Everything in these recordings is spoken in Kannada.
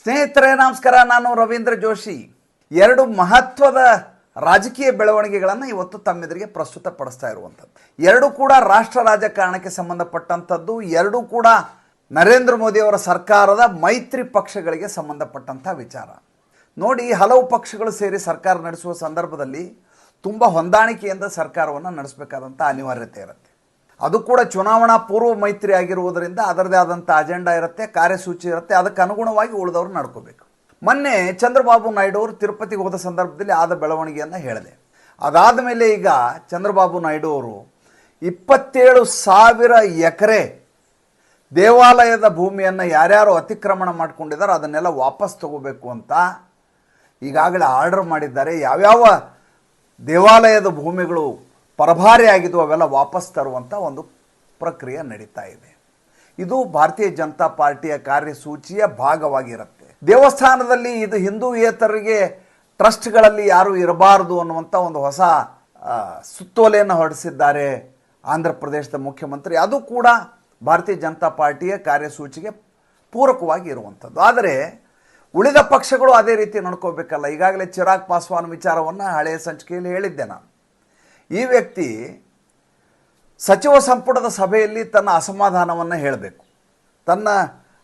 ಸ್ನೇಹಿತರೆ ನಮಸ್ಕಾರ. ನಾನು ರವೀಂದ್ರ ಜೋಶಿ. ಎರಡು ಮಹತ್ವದ ರಾಜಕೀಯ ಬೆಳವಣಿಗೆಗಳನ್ನು ಇವತ್ತು ತಮ್ಮೆದುರಿಗೆ ಪ್ರಸ್ತುತಪಡಿಸ್ತಾ ಇರುವಂಥದ್ದು. ಎರಡೂ ಕೂಡ ರಾಷ್ಟ್ರ ರಾಜಕಾರಣಕ್ಕೆ ಸಂಬಂಧಪಟ್ಟಂಥದ್ದು. ಎರಡೂ ಕೂಡ ನರೇಂದ್ರ ಮೋದಿಯವರ ಸರ್ಕಾರದ ಮೈತ್ರಿ ಪಕ್ಷಗಳಿಗೆ ಸಂಬಂಧಪಟ್ಟಂಥ ವಿಚಾರ. ನೋಡಿ, ಹಲವು ಪಕ್ಷಗಳು ಸೇರಿ ಸರ್ಕಾರ ನಡೆಸುವ ಸಂದರ್ಭದಲ್ಲಿ ತುಂಬ ಹೊಂದಾಣಿಕೆಯಿಂದ ಸರ್ಕಾರವನ್ನು ನಡೆಸಬೇಕಾದಂಥ ಅನಿವಾರ್ಯತೆ ಇರುತ್ತೆ. ಅದು ಕೂಡ ಚುನಾವಣಾ ಪೂರ್ವ ಮೈತ್ರಿ ಆಗಿರುವುದರಿಂದ ಅದರದೇ ಆದಂಥ ಅಜೆಂಡಾ ಇರುತ್ತೆ, ಕಾರ್ಯಸೂಚಿ ಇರುತ್ತೆ. ಅದಕ್ಕೆ ಅನುಗುಣವಾಗಿ ಉಳಿದವರು ನಡ್ಕೋಬೇಕು. ಮೊನ್ನೆ ಚಂದ್ರಬಾಬು ನಾಯ್ಡು ಅವರು ತಿರುಪತಿಗೆ ಹೋದ ಸಂದರ್ಭದಲ್ಲಿ ಆದ ಬೆಳವಣಿಗೆಯನ್ನು ಹೇಳಿದೆ. ಅದಾದ ಮೇಲೆ ಈಗ ಚಂದ್ರಬಾಬು ನಾಯ್ಡು ಅವರು 27,000 ಎಕರೆ ದೇವಾಲಯದ ಭೂಮಿಯನ್ನು ಯಾರ್ಯಾರು ಅತಿಕ್ರಮಣ ಮಾಡ್ಕೊಂಡಿದ್ದಾರೆ ಅದನ್ನೆಲ್ಲ ವಾಪಸ್ ತಗೋಬೇಕು ಅಂತ ಈಗಾಗಲೇ ಆರ್ಡರ್ ಮಾಡಿದ್ದಾರೆ. ಯಾವ್ಯಾವ ದೇವಾಲಯದ ಭೂಮಿಗಳು ಪರಭಾರಿ ಆಗಿದ್ದು ಅವೆಲ್ಲ ವಾಪಸ್ ತರುವಂಥ ಒಂದು ಪ್ರಕ್ರಿಯೆ ನಡೀತಾ ಇದೆ. ಇದು ಭಾರತೀಯ ಜನತಾ ಪಾರ್ಟಿಯ ಕಾರ್ಯಸೂಚಿಯ ಭಾಗವಾಗಿರುತ್ತೆ. ದೇವಸ್ಥಾನದಲ್ಲಿ ಇದು ಹಿಂದೂಯೇತರರಿಗೆ ಟ್ರಸ್ಟ್ಗಳಲ್ಲಿ ಯಾರು ಇರಬಾರದು ಅನ್ನುವಂಥ ಒಂದು ಹೊಸ ಸುತ್ತೋಲೆಯನ್ನು ಹೊರಡಿಸಿದ್ದಾರೆ ಆಂಧ್ರ ಪ್ರದೇಶದ ಮುಖ್ಯಮಂತ್ರಿ. ಅದು ಕೂಡ ಭಾರತೀಯ ಜನತಾ ಪಾರ್ಟಿಯ ಕಾರ್ಯಸೂಚಿಗೆ ಪೂರಕವಾಗಿ ಇರುವಂಥದ್ದು. ಆದರೆ ಉಳಿದ ಪಕ್ಷಗಳು ಅದೇ ರೀತಿ ನಡ್ಕೋಬೇಕಲ್ಲ. ಈಗಾಗಲೇ ಚಿರಾಗ್ ಪಾಸ್ವಾನ್ ವಿಚಾರವನ್ನು ಹಳೆಯ ಸಂಚಿಕೆಯಲ್ಲಿ ಹೇಳಿದ್ದೆ ನಾನು. ಈ ವ್ಯಕ್ತಿ ಸಚಿವ ಸಂಪುಟದ ಸಭೆಯಲ್ಲಿ ತನ್ನ ಅಸಮಾಧಾನವನ್ನು ಹೇಳಬೇಕು, ತನ್ನ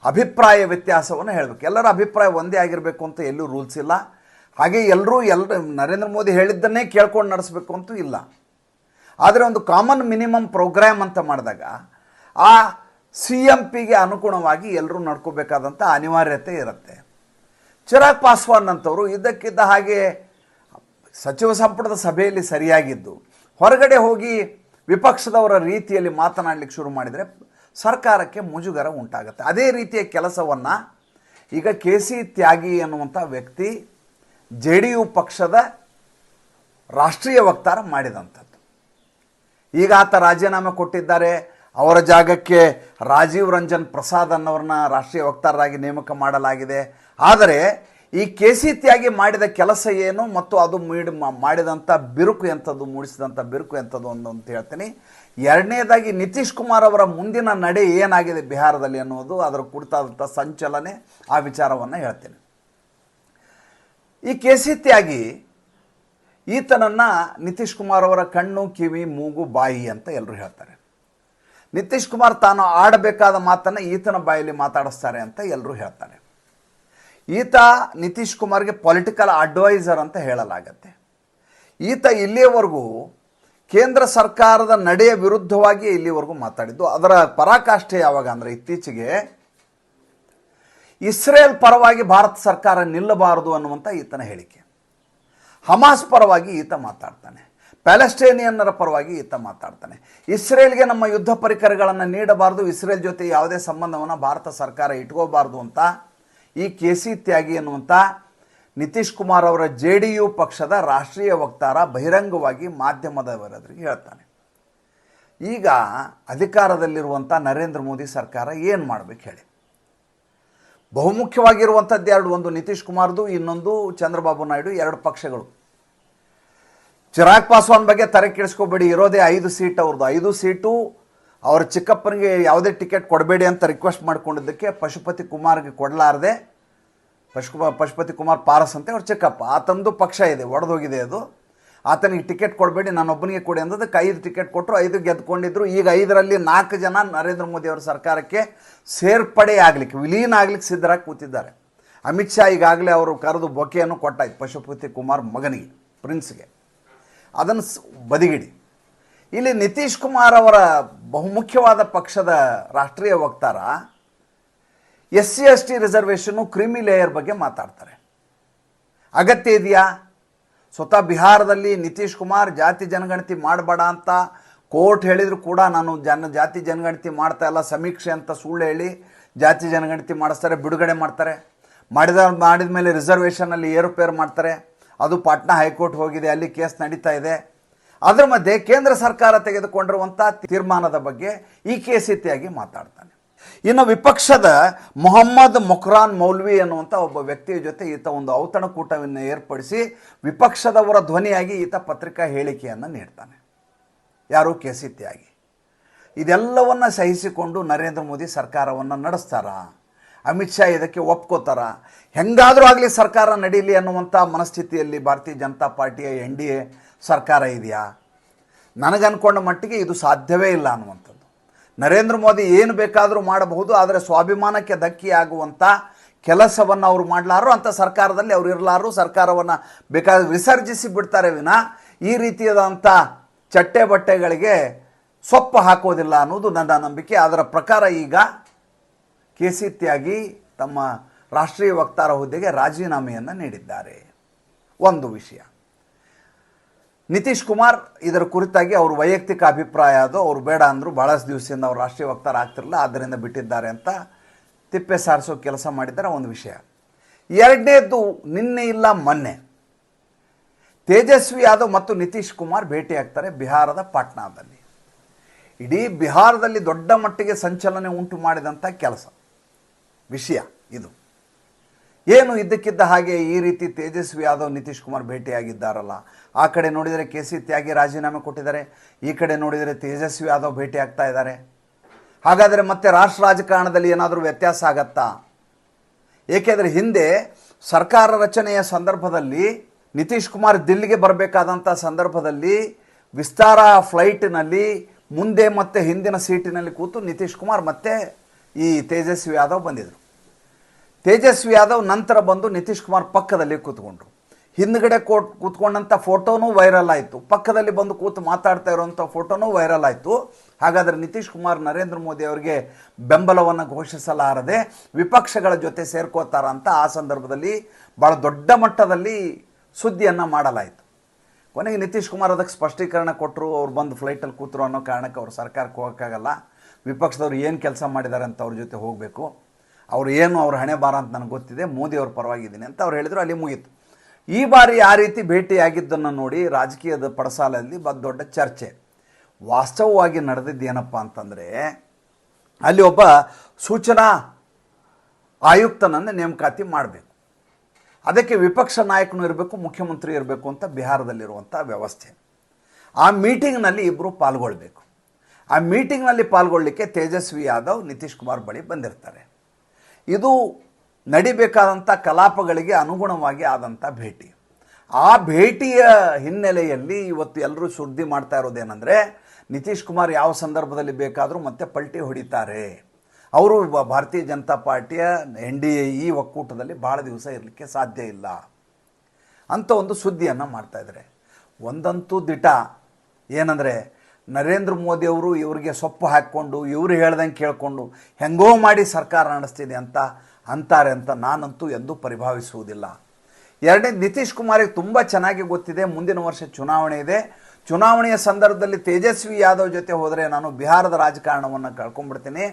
ಅಭಿಪ್ರಾಯ ವ್ಯತ್ಯಾಸವನ್ನು ಹೇಳಬೇಕು. ಎಲ್ಲರ ಅಭಿಪ್ರಾಯ ಒಂದೇ ಆಗಿರಬೇಕು ಅಂತ ಎಲ್ಲೂ ರೂಲ್ಸ್ ಇಲ್ಲ. ಹಾಗೆ ಎಲ್ಲರೂ ನರೇಂದ್ರ ಮೋದಿ ಹೇಳಿದ್ದನ್ನೇ ಕೇಳ್ಕೊಂಡು ನಡೆಸಬೇಕು ಅಂತೂ ಇಲ್ಲ. ಆದರೆ ಒಂದು ಕಾಮನ್ ಮಿನಿಮಮ್ ಪ್ರೋಗ್ರಾಮ್ ಅಂತ ಮಾಡಿದಾಗ ಆ CMPಗೆ ಅನುಗುಣವಾಗಿ ಎಲ್ಲರೂ ನಡ್ಕೋಬೇಕಾದಂಥ ಅನಿವಾರ್ಯತೆ ಇರುತ್ತೆ. ಚಿರಾಗ್ ಪಾಸ್ವಾನ್ ಅಂತವರು ಇದ್ದಕ್ಕಿದ್ದ ಹಾಗೆ ಸಚಿವ ಸಂಪುಟದ ಸಭೆಯಲ್ಲಿ ಸರಿಯಾಗಿದ್ದು ಹೊರಗಡೆ ಹೋಗಿ ವಿಪಕ್ಷದವರ ರೀತಿಯಲ್ಲಿ ಮಾತನಾಡಲಿಕ್ಕೆ ಶುರು ಮಾಡಿದರೆ ಸರ್ಕಾರಕ್ಕೆ ಮುಜುಗರ ಉಂಟಾಗುತ್ತೆ. ಅದೇ ರೀತಿಯ ಕೆಲಸವನ್ನು ಈಗ KC ತ್ಯಾಗಿ ಅನ್ನುವಂಥ ವ್ಯಕ್ತಿ JDU ಪಕ್ಷದ ರಾಷ್ಟ್ರೀಯ ವಕ್ತಾರ ಮಾಡಿದಂಥದ್ದು. ಈಗ ಆತ ರಾಜೀನಾಮೆ ಕೊಟ್ಟಿದ್ದಾರೆ. ಅವರ ಜಾಗಕ್ಕೆ ರಾಜೀವ್ ರಂಜನ್ ಪ್ರಸಾದ್ ಅನ್ನೋರನ್ನ ರಾಷ್ಟ್ರೀಯ ವಕ್ತಾರರಾಗಿ ನೇಮಕ ಮಾಡಲಾಗಿದೆ. ಆದರೆ ಈ KC ತ್ಯಾಗಿ ಮಾಡಿದ ಕೆಲಸ ಏನು ಮತ್ತು ಅದು ಮಾಡಿದಂಥ ಬಿರುಕು ಎಂಥದ್ದು, ಮೂಡಿಸಿದಂಥ ಬಿರುಕು ಎಂಥದ್ದು ಅಂತ ಹೇಳ್ತೀನಿ. ಎರಡನೇದಾಗಿ ನಿತೀಶ್ ಕುಮಾರ್ ಅವರ ಮುಂದಿನ ನಡೆ ಏನಾಗಿದೆ ಬಿಹಾರದಲ್ಲಿ ಅನ್ನೋದು, ಅದರ ಕುರಿತಾದಂಥ ಸಂಚಲನೆ, ಆ ವಿಚಾರವನ್ನು ಹೇಳ್ತೇನೆ. ಈ KC ತ್ಯಾಗಿ ಈತನನ್ನು ನಿತೀಶ್ ಕುಮಾರ್ ಅವರ ಕಣ್ಣು, ಕಿವಿ, ಮೂಗು, ಬಾಯಿ ಅಂತ ಎಲ್ಲರೂ ಹೇಳ್ತಾರೆ. ನಿತೀಶ್ ಕುಮಾರ್ ತಾನು ಆಡಬೇಕಾದ ಮಾತನ್ನು ಈತನ ಬಾಯಲ್ಲಿ ಮಾತಾಡಿಸ್ತಾರೆ ಅಂತ ಎಲ್ಲರೂ ಹೇಳ್ತಾರೆ. ಈತ ನಿತೀಶ್ ಕುಮಾರ್ಗೆ ಪೊಲಿಟಿಕಲ್ ಅಡ್ವೈಸರ್ ಅಂತ ಹೇಳಲಾಗತ್ತೆ. ಈತ ಇಲ್ಲಿಯವರೆಗೂ ಕೇಂದ್ರ ಸರ್ಕಾರದ ನಡೆಯ ವಿರುದ್ಧವಾಗಿ ಇಲ್ಲಿವರೆಗೂ ಮಾತಾಡಿದ್ದು. ಅದರ ಪರಾಕಾಷ್ಠೆ ಯಾವಾಗ ಅಂದರೆ ಇತ್ತೀಚೆಗೆ ಇಸ್ರೇಲ್ ಪರವಾಗಿ ಭಾರತ ಸರ್ಕಾರ ನಿಲ್ಲಬಾರದು ಅನ್ನುವಂಥ ಈತನ ಹೇಳಿಕೆ. ಹಮಾಸ್ ಪರವಾಗಿ ಈತ ಮಾತಾಡ್ತಾನೆ, ಪ್ಯಾಲೆಸ್ಟೈನಿಯನ್ನರ ಪರವಾಗಿ ಈತ ಮಾತಾಡ್ತಾನೆ. ಇಸ್ರೇಲ್ಗೆ ನಮ್ಮ ಯುದ್ಧ ಪರಿಕರಗಳನ್ನು ನೀಡಬಾರ್ದು, ಇಸ್ರೇಲ್ ಜೊತೆ ಯಾವುದೇ ಸಂಬಂಧವನ್ನು ಭಾರತ ಸರ್ಕಾರ ಇಟ್ಕೋಬಾರ್ದು ಅಂತ ಈ KC ತ್ಯಾಗಿ ಅನ್ನುವಂಥ ನಿತೀಶ್ ಕುಮಾರ್ ಅವರ JDU ಪಕ್ಷದ ರಾಷ್ಟ್ರೀಯ ವಕ್ತಾರ ಬಹಿರಂಗವಾಗಿ ಮಾಧ್ಯಮದವರೆದುರಿಗೆ ಹೇಳ್ತಾನೆ. ಈಗ ಅಧಿಕಾರದಲ್ಲಿರುವಂಥ ನರೇಂದ್ರ ಮೋದಿ ಸರ್ಕಾರ ಏನು ಮಾಡಬೇಕು ಹೇಳಿ? ಬಹುಮುಖ್ಯವಾಗಿರುವಂಥದ್ದು ಎರಡು, ಒಂದು ನಿತೀಶ್ ಕುಮಾರ್ದು, ಇನ್ನೊಂದು ಚಂದ್ರಬಾಬು ನಾಯ್ಡು. ಎರಡು ಪಕ್ಷಗಳು. ಚಿರಾಗ್ ಪಾಸ್ವಾನ್ ಬಗ್ಗೆ ತಲೆ ಕೆಡಿಸ್ಕೋಬೇಡಿ, ಇರೋದೇ 5 ಸೀಟ್ ಅವ್ರದ್ದು. 5 ಸೀಟು ಅವ್ರ ಚಿಕ್ಕಪ್ಪನಿಗೆ ಯಾವುದೇ ಟಿಕೆಟ್ ಕೊಡಬೇಡಿ ಅಂತ ರಿಕ್ವೆಸ್ಟ್ ಮಾಡ್ಕೊಂಡಿದ್ದಕ್ಕೆ ಪಶುಪತಿ ಕುಮಾರ್ಗೆ ಕೊಡಲಾರದೆ, ಪಶುಪತಿ ಕುಮಾರ್ ಪಾರಸ್ ಅಂತ ಅವ್ರ ಚಿಕ್ಕಪ್ಪ, ಆತಂದು ಪಕ್ಷ ಇದೆ, ಒಡೆದೋಗಿದೆ ಅದು. ಆತನಿಗೆ ಟಿಕೆಟ್ ಕೊಡಬೇಡಿ, ನಾನೊಬ್ಬನಿಗೆ ಕೊಡಿ ಅಂದದಕ್ಕೆ 5 ಟಿಕೆಟ್ ಕೊಟ್ಟರು, 5 ಗೆದ್ದುಕೊಂಡಿದ್ರು. ಈಗ 5ರಲ್ಲಿ 4 ಜನ ನರೇಂದ್ರ ಮೋದಿ ಅವರ ಸರ್ಕಾರಕ್ಕೆ ಸೇರ್ಪಡೆ ಆಗಲಿಕ್ಕೆ, ವಿಲೀನ ಆಗಲಿಕ್ಕೆ ಸಿದ್ಧರಾಗಿ ಕೂತಿದ್ದಾರೆ. ಅಮಿತ್ ಶಾ ಈಗಾಗಲೇ ಅವರು ಕರೆದು ಬೊಕೆಯನ್ನು ಕೊಟ್ಟಾಯ್ತು ಪಶುಪತಿ ಕುಮಾರ್ ಮಗನಿಗೆ, ಪ್ರಿನ್ಸ್ಗೆ. ಅದನ್ನು ಬದಿಗಿಡಿ. ಇಲ್ಲಿ ನಿತೀಶ್ ಕುಮಾರ್ ಅವರ ಬಹುಮುಖ್ಯವಾದ ಪಕ್ಷದ ರಾಷ್ಟ್ರೀಯ ವಕ್ತಾರ SC/ST ರಿಸರ್ವೇಷನ್ನು, ಕ್ರಿಮಿ ಲೇಯರ್ ಬಗ್ಗೆ ಮಾತಾಡ್ತಾರೆ. ಅಗತ್ಯ ಇದೆಯಾ? ಸ್ವತಃ ಬಿಹಾರದಲ್ಲಿ ನಿತೀಶ್ ಕುಮಾರ್ ಜಾತಿ ಜನಗಣತಿ ಮಾಡಬೇಡ ಅಂತ ಕೋರ್ಟ್ ಹೇಳಿದ್ರು ಕೂಡ ನಾನು ಜಾತಿ ಜನಗಣತಿ ಮಾಡ್ತಾ ಇಲ್ಲ, ಸಮೀಕ್ಷೆ ಅಂತ ಸುಳ್ಳು ಹೇಳಿ ಜಾತಿ ಜನಗಣತಿ ಮಾಡಿಸ್ತಾರೆ, ಬಿಡುಗಡೆ ಮಾಡ್ತಾರೆ. ಮಾಡಿದ ಮೇಲೆ ರಿಸರ್ವೇಷನಲ್ಲಿ ಏರುಪೇರು ಮಾಡ್ತಾರೆ. ಅದು ಪಾಟ್ನಾ ಹೈಕೋರ್ಟ್ ಹೋಗಿದೆ, ಅಲ್ಲಿ ಕೇಸ್ ನಡೀತಾ ಇದೆ. ಅದರ ಮಧ್ಯೆ ಕೇಂದ್ರ ಸರ್ಕಾರ ತೆಗೆದುಕೊಂಡಿರುವಂಥ ತೀರ್ಮಾನದ ಬಗ್ಗೆ ಈ KC ತ್ಯಾಗಿ ಮಾತಾಡ್ತಾನೆ. ಇನ್ನು ವಿಪಕ್ಷದ ಮೊಹಮ್ಮದ್ ಮೊಕ್ರಾನ್ ಮೌಲ್ವಿ ಅನ್ನುವಂಥ ಒಬ್ಬ ವ್ಯಕ್ತಿಯ ಜೊತೆ ಈತ ಒಂದು ಔತಣಕೂಟವನ್ನು ಏರ್ಪಡಿಸಿ ವಿಪಕ್ಷದವರ ಧ್ವನಿಯಾಗಿ ಈತ ಪತ್ರಿಕಾ ಹೇಳಿಕೆಯನ್ನು ನೀಡ್ತಾನೆ. ಯಾರು? KC ತ್ಯಾಗಿ. ಇದೆಲ್ಲವನ್ನು ಸಹಿಸಿಕೊಂಡು ನರೇಂದ್ರ ಮೋದಿ ಸರ್ಕಾರವನ್ನು ನಡೆಸ್ತಾರಾ? ಅಮಿತ್ ಶಾ ಇದಕ್ಕೆ ಒಪ್ಕೋತಾರ? ಹೆಂಗಾದರೂ ಆಗಲಿ ಸರ್ಕಾರ ನಡೀಲಿ ಅನ್ನುವಂಥ ಮನಸ್ಥಿತಿಯಲ್ಲಿ ಭಾರತೀಯ ಜನತಾ ಪಾರ್ಟಿಯ NDA ಸರ್ಕಾರ ಇದೆಯಾ? ನನಗನ್ಕೊಂಡ ಮಟ್ಟಿಗೆ ಇದು ಸಾಧ್ಯವೇ ಇಲ್ಲ ಅನ್ನುವಂಥದ್ದು. ನರೇಂದ್ರ ಮೋದಿ ಏನು ಬೇಕಾದರೂ ಮಾಡಬಹುದು, ಆದರೆ ಸ್ವಾಭಿಮಾನಕ್ಕೆ ಧಕ್ಕೆಯಾಗುವಂಥ ಕೆಲಸವನ್ನು ಅವರು ಮಾಡಲಾರು, ಅಂಥ ಸರ್ಕಾರದಲ್ಲಿ ಅವರು ಇರಲಾರು, ಸರ್ಕಾರವನ್ನು ಬೇಕಾದ್ರೆ ವಿಸರ್ಜಿಸಿ ಬಿಡ್ತಾರೆ ವಿನ ಈ ರೀತಿಯಾದಂಥ ಚಟ್ಟೆ ಬಟ್ಟೆಗಳಿಗೆ ಸೊಪ್ಪು ಹಾಕೋದಿಲ್ಲ ಅನ್ನೋದು ನನ್ನ ನಂಬಿಕೆ. ಅದರ ಪ್ರಕಾರ ಈಗ KC ತ್ಯಾಗಿ ತಮ್ಮ ರಾಷ್ಟ್ರೀಯ ವಕ್ತಾರ ಹುದ್ದೆಗೆ ರಾಜೀನಾಮೆಯನ್ನು ನೀಡಿದ್ದಾರೆ. ಒಂದು ವಿಷಯ. ನಿತೀಶ್ ಕುಮಾರ್ ಇದರ ಕುರಿತಾಗಿ ಅವರು ವೈಯಕ್ತಿಕ ಅಭಿಪ್ರಾಯ ಅದು, ಅವರು ಬೇಡ ಅಂದರು, ಭಾಳಷ್ಟು ದಿವಸದಿಂದ ಅವರು ರಾಷ್ಟ್ರೀಯ ವಕ್ತಾರ ಆಗ್ತಿರಲಿಲ್ಲ, ಆದ್ದರಿಂದ ಬಿಟ್ಟಿದ್ದಾರೆ ಅಂತ ತಿಪ್ಪೆ ಸಾರಿಸೋ ಕೆಲಸ ಮಾಡಿದ್ದಾರೆ. ಒಂದು ವಿಷಯ. ಎರಡನೇದು, ನಿನ್ನೆ ಇಲ್ಲ ಮೊನ್ನೆ ತೇಜಸ್ವಿ ಯಾದವ್ ಮತ್ತು ನಿತೀಶ್ ಕುಮಾರ್ ಭೇಟಿಯಾಗ್ತಾರೆ ಬಿಹಾರದ ಪಾಟ್ನಾದಲ್ಲಿ. ಇಡೀ ಬಿಹಾರದಲ್ಲಿ ದೊಡ್ಡ ಮಟ್ಟಿಗೆ ಸಂಚಲನೆ ಉಂಟು ಮಾಡಿದಂಥ ವಿಷಯ ಇದು. ಏನು ಇದ್ದಕ್ಕಿದ್ದ ಹಾಗೆ ಈ ರೀತಿ ತೇಜಸ್ವಿ ಯಾದವ್ ನಿತೀಶ್ ಕುಮಾರ್ ಭೇಟಿಯಾಗಿದ್ದಾರಲ್ಲ, ಆ ಕಡೆ ನೋಡಿದರೆ KC ತ್ಯಾಗಿ ರಾಜೀನಾಮೆ ಕೊಟ್ಟಿದ್ದಾರೆ, ಈ ಕಡೆ ನೋಡಿದರೆ ತೇಜಸ್ವಿ ಯಾದವ್ ಭೇಟಿ ಆಗ್ತಾ ಇದ್ದಾರೆ. ಹಾಗಾದರೆ ಮತ್ತೆ ರಾಷ್ಟ್ರ ರಾಜಕಾರಣದಲ್ಲಿ ಏನಾದರೂ ವ್ಯತ್ಯಾಸ ಆಗತ್ತಾ? ಏಕೆಂದರೆ ಹಿಂದೆ ಸರ್ಕಾರ ರಚನೆಯ ಸಂದರ್ಭದಲ್ಲಿ ನಿತೀಶ್ ಕುಮಾರ್ ದಿಲ್ಲಿಗೆ ಬರಬೇಕಾದಂಥ ಸಂದರ್ಭದಲ್ಲಿ ವಿಸ್ತಾರ ಫ್ಲೈಟ್ನಲ್ಲಿ ಮುಂದೆ ಮತ್ತು ಹಿಂದಿನ ಸೀಟಿನಲ್ಲಿ ಕೂತು ನಿತೀಶ್ ಕುಮಾರ್ ಮತ್ತು ಈ ತೇಜಸ್ವಿ ಯಾದವ್ ಬಂದಿದ್ದರು. ತೇಜಸ್ವಿ ಯಾದವ್ ನಂತರ ಬಂದು ನಿತೀಶ್ ಕುಮಾರ್ ಪಕ್ಕದಲ್ಲಿ ಕೂತ್ಕೊಂಡ್ರು. ಹಿಂದ್ಗಡೆ ಕೂತ್ಕೊಂಡಂಥ ಫೋಟೋನೂ ವೈರಲ್ ಆಯಿತು, ಪಕ್ಕದಲ್ಲಿ ಬಂದು ಕೂತು ಮಾತಾಡ್ತಾ ಇರೋವಂಥ ಫೋಟೋನೂ ವೈರಲ್ ಆಯಿತು. ಹಾಗಾದರೆ ನಿತೀಶ್ ಕುಮಾರ್ ನರೇಂದ್ರ ಮೋದಿ ಅವರಿಗೆ ಬೆಂಬಲವನ್ನು ಘೋಷಿಸಲಾರದೆ ವಿಪಕ್ಷಗಳ ಜೊತೆ ಸೇರ್ಕೋತಾರ ಅಂತ ಆ ಸಂದರ್ಭದಲ್ಲಿ ಭಾಳ ದೊಡ್ಡ ಮಟ್ಟದಲ್ಲಿ ಸುದ್ದಿಯನ್ನು ಮಾಡಲಾಯಿತು. ಕೊನೆಗೆ ನಿತೀಶ್ ಕುಮಾರ್ ಅದಕ್ಕೆ ಸ್ಪಷ್ಟೀಕರಣ ಕೊಟ್ಟರು, ಅವ್ರು ಬಂದು ಫ್ಲೈಟಲ್ಲಿ ಕೂತರು ಅನ್ನೋ ಕಾರಣಕ್ಕೆ ಅವ್ರು ಸರ್ಕಾರಕ್ಕೆ ಹೋಗೋಕ್ಕಾಗಲ್ಲ, ವಿಪಕ್ಷದವ್ರು ಏನು ಕೆಲಸ ಮಾಡಿದ್ದಾರೆ ಅಂತ ಅವ್ರ ಜೊತೆ ಹೋಗಬೇಕು, ಅವ್ರು ಏನು ಅವ್ರ ಹಣೆ ಬಾರ ಅಂತ ನನಗೆ ಗೊತ್ತಿದೆ, ಮೋದಿ ಅವ್ರ ಪರವಾಗಿದ್ದೀನಿ ಅಂತ ಅವ್ರು ಹೇಳಿದರು. ಅಲ್ಲಿ ಮುಗೀತು. ಈ ಬಾರಿ ಆ ರೀತಿ ಭೇಟಿಯಾಗಿದ್ದನ್ನು ನೋಡಿ ರಾಜಕೀಯದ ಪಡಸಾಲಲ್ಲಿ ದೊಡ್ಡ ಚರ್ಚೆ. ವಾಸ್ತವವಾಗಿ ನಡೆದಿದ್ದೇನಪ್ಪ ಅಂತಂದರೆ, ಅಲ್ಲಿ ಒಬ್ಬ ಸೂಚನಾ ಆಯುಕ್ತನನ್ನು ನೇಮಕಾತಿ ಮಾಡಬೇಕು, ಅದಕ್ಕೆ ವಿಪಕ್ಷ ನಾಯಕನು ಇರಬೇಕು, ಮುಖ್ಯಮಂತ್ರಿ ಇರಬೇಕು ಅಂತ ಬಿಹಾರದಲ್ಲಿರುವಂಥ ವ್ಯವಸ್ಥೆ. ಆ ಮೀಟಿಂಗ್ನಲ್ಲಿ ಇಬ್ಬರು ಪಾಲ್ಗೊಳ್ಬೇಕು. ಆ ಮೀಟಿಂಗ್ನಲ್ಲಿ ಪಾಲ್ಗೊಳ್ಳಲಿಕ್ಕೆ ತೇಜಸ್ವಿ ಯಾದವ್ ನಿತೀಶ್ ಕುಮಾರ್ ಬಳಿ ಬಂದಿರ್ತಾರೆ. ಇದು ನಡಿಬೇಕಾದಂಥ ಕಲಾಪಗಳಿಗೆ ಅನುಗುಣವಾಗಿ ಆದಂಥ ಭೇಟಿ. ಆ ಭೇಟಿಯ ಹಿನ್ನೆಲೆಯಲ್ಲಿ ಇವತ್ತು ಎಲ್ಲರೂ ಸುದ್ದಿ ಮಾಡ್ತಾ ಇರೋದೇನೆಂದರೆ, ನಿತೀಶ್ ಕುಮಾರ್ ಯಾವ ಸಂದರ್ಭದಲ್ಲಿ ಬೇಕಾದರೂ ಮತ್ತೆ ಪಲ್ಟಿ ಹೊಡಿತಾರೆ, ಅವರು ಭಾರತೀಯ ಜನತಾ ಪಾರ್ಟಿಯ NDA ಈ ಒಕ್ಕೂಟದಲ್ಲಿ ಭಾಳ ದಿವಸ ಇರಲಿಕ್ಕೆ ಸಾಧ್ಯ ಇಲ್ಲ ಅಂತ ಒಂದು ಸುದ್ದಿಯನ್ನು ಮಾಡ್ತಾಯಿದ್ದಾರೆ. ಒಂದಂತೂ ದಿಟ ಏನಂದರೆ, ನರೇಂದ್ರ ಮೋದಿಯವರು ಇವರಿಗೆ ಸೊಪ್ಪು ಹಾಕ್ಕೊಂಡು ಇವರು ಹೇಳ್ದಂಗೆ ಕೇಳಿಕೊಂಡು ಹೆಂಗೋ ಮಾಡಿ ಸರ್ಕಾರ ನಡೆಸ್ತಿದೆ ಅಂತ ಅಂತಾರೆ ಅಂತ ನಾನಂತೂ ಎಂದೂ ಪರಿಭಾವಿಸುವುದಿಲ್ಲ. ಎರಡನೇ, ನಿತೀಶ್ ಕುಮಾರಿಗೆ ತುಂಬ ಚೆನ್ನಾಗಿ ಗೊತ್ತಿದೆ ಮುಂದಿನ ವರ್ಷ ಚುನಾವಣೆ ಇದೆ, ಚುನಾವಣೆಯ ಸಂದರ್ಭದಲ್ಲಿ ತೇಜಸ್ವಿ ಯಾದವ್ ಜೊತೆ ಹೋದರೆ ನಾನು ಬಿಹಾರದ ರಾಜಕಾರಣವನ್ನು ಕಳ್ಕೊಂಡ್ಬಿಡ್ತೀನಿ.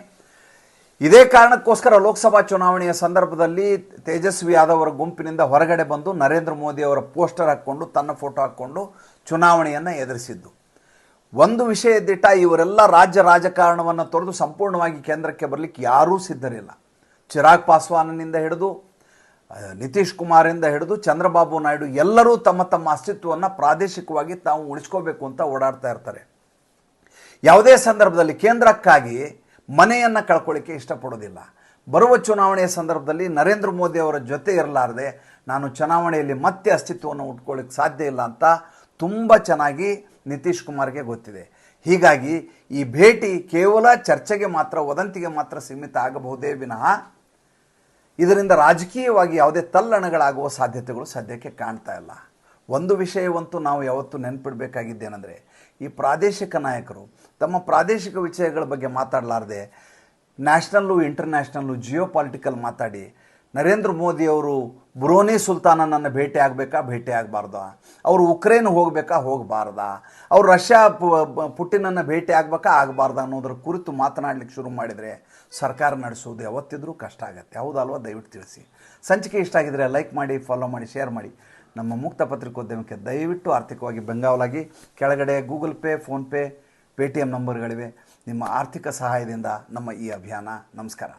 ಇದೇ ಕಾರಣಕ್ಕೋಸ್ಕರ ಲೋಕಸಭಾ ಚುನಾವಣೆಯ ಸಂದರ್ಭದಲ್ಲಿ ತೇಜಸ್ವಿ ಯಾದವ್ ಅವರ ಗುಂಪಿನಿಂದ ಹೊರಗಡೆ ಬಂದು ನರೇಂದ್ರ ಮೋದಿ ಅವರ ಪೋಸ್ಟರ್ ಹಾಕ್ಕೊಂಡು ತನ್ನ ಫೋಟೋ ಹಾಕ್ಕೊಂಡು ಚುನಾವಣೆಯನ್ನು ಎದುರಿಸಿದ್ದು. ಒಂದು ವಿಷಯ ದಿಟ್ಟ, ಇವರೆಲ್ಲ ರಾಜ್ಯ ರಾಜಕಾರಣವನ್ನು ತೊರೆದು ಸಂಪೂರ್ಣವಾಗಿ ಕೇಂದ್ರಕ್ಕೆ ಬರಲಿಕ್ಕೆ ಯಾರೂ ಸಿದ್ಧರಿಲ್ಲ. ಚಿರಾಗ್ ಪಾಸ್ವಾನ್ನಿಂದ ಹಿಡಿದು ನಿತೀಶ್ ಕುಮಾರಿಂದ ಹಿಡಿದು ಚಂದ್ರಬಾಬು ನಾಯ್ಡು ಎಲ್ಲರೂ ತಮ್ಮ ತಮ್ಮ ಅಸ್ತಿತ್ವವನ್ನು ಪ್ರಾದೇಶಿಕವಾಗಿ ತಾವು ಉಳಿಸ್ಕೋಬೇಕು ಅಂತ ಓಡಾಡ್ತಾ ಇರ್ತಾರೆ. ಯಾವುದೇ ಸಂದರ್ಭದಲ್ಲಿ ಕೇಂದ್ರಕ್ಕಾಗಿ ಮನೆಯನ್ನು ಕಳ್ಕೊಳ್ಳಿಕ್ಕೆ ಇಷ್ಟಪಡೋದಿಲ್ಲ. ಬರುವ ಚುನಾವಣೆಯ ಸಂದರ್ಭದಲ್ಲಿ ನರೇಂದ್ರ ಮೋದಿ ಅವರ ಜೊತೆ ಇರಲಾರದೆ ನಾನು ಚುನಾವಣೆಯಲ್ಲಿ ಮತ್ತೆ ಅಸ್ತಿತ್ವವನ್ನು ಉಟ್ಕೊಳ್ಳಿಕ್ಕೆ ಸಾಧ್ಯ ಇಲ್ಲ ಅಂತ ತುಂಬ ಚೆನ್ನಾಗಿ ನಿತೀಶ್ ಕುಮಾರ್ಗೆ ಗೊತ್ತಿದೆ. ಹೀಗಾಗಿ ಈ ಭೇಟಿ ಕೇವಲ ಚರ್ಚೆಗೆ ಮಾತ್ರ, ವದಂತಿಗೆ ಮಾತ್ರ ಸೀಮಿತ ಆಗಬಹುದೇ ವಿನಃ ಇದರಿಂದ ರಾಜಕೀಯವಾಗಿ ಯಾವುದೇ ತಲ್ಲಣಗಳಾಗುವ ಸಾಧ್ಯತೆಗಳು ಸದ್ಯಕ್ಕೆ ಕಾಣ್ತಾ ಇಲ್ಲ. ಒಂದು ವಿಷಯವಂತೂ ನಾವು ಯಾವತ್ತೂ ನೆನಪಿಡಬೇಕಾಗಿದ್ದೇನೆಂದರೆ, ಈ ಪ್ರಾದೇಶಿಕ ನಾಯಕರು ತಮ್ಮ ಪ್ರಾದೇಶಿಕ ವಿಷಯಗಳ ಬಗ್ಗೆ ಮಾತಾಡಲಾರದೆ ನ್ಯಾಷನಲ್ಲು ಇಂಟರ್ನ್ಯಾಷನಲ್ಲು ಜಿಯೋಪಾಲಿಟಿಕಲ್ ಮಾತಾಡಿ ನರೇಂದ್ರ ಮೋದಿಯವರು ಬ್ರೂನಿ ಸುಲ್ತಾನನನ್ನು ಭೇಟಿ ಆಗಬೇಕಾ, ಭೇಟಿ ಆಗಬಾರ್ದ, ಅವರು ಉಕ್ರೇನ್ ಹೋಗಬೇಕಾ, ಹೋಗಬಾರ್ದಾ, ಅವರು ರಷ್ಯಾ ಪುಟಿನನ್ನು ಭೇಟಿ ಆಗಬೇಕಾ, ಆಗಬಾರ್ದ ಅನ್ನೋದ್ರ ಕುರಿತು ಮಾತನಾಡಲಿಕ್ಕೆ ಶುರು ಮಾಡಿದರೆ ಸರ್ಕಾರ ನಡೆಸುವುದು ಯಾವತ್ತಿದ್ರೂ ಕಷ್ಟ ಆಗುತ್ತೆ. ಹೌದಲ್ವ? ದಯವಿಟ್ಟು ತಿಳಿಸಿ. ಸಂಚಿಕೆ ಇಷ್ಟ ಆಗಿದರೆ ಲೈಕ್ ಮಾಡಿ, ಫಾಲೋ ಮಾಡಿ, ಶೇರ್ ಮಾಡಿ. ನಮ್ಮ ಮುಕ್ತ ಪತ್ರಿಕೋದ್ಯಮಕ್ಕೆ ದಯವಿಟ್ಟು ಆರ್ಥಿಕವಾಗಿ ಬೆಂಗಾವಲಾಗಿ. ಕೆಳಗಡೆ ಗೂಗಲ್ ಪೇ, ಫೋನ್ಪೇ, ಪೇಟಿಎಮ್ ನಂಬರ್ಗಳಿವೆ. ನಿಮ್ಮ ಆರ್ಥಿಕ ಸಹಾಯದಿಂದ ನಮ್ಮ ಈ ಅಭಿಯಾನ. ನಮಸ್ಕಾರ.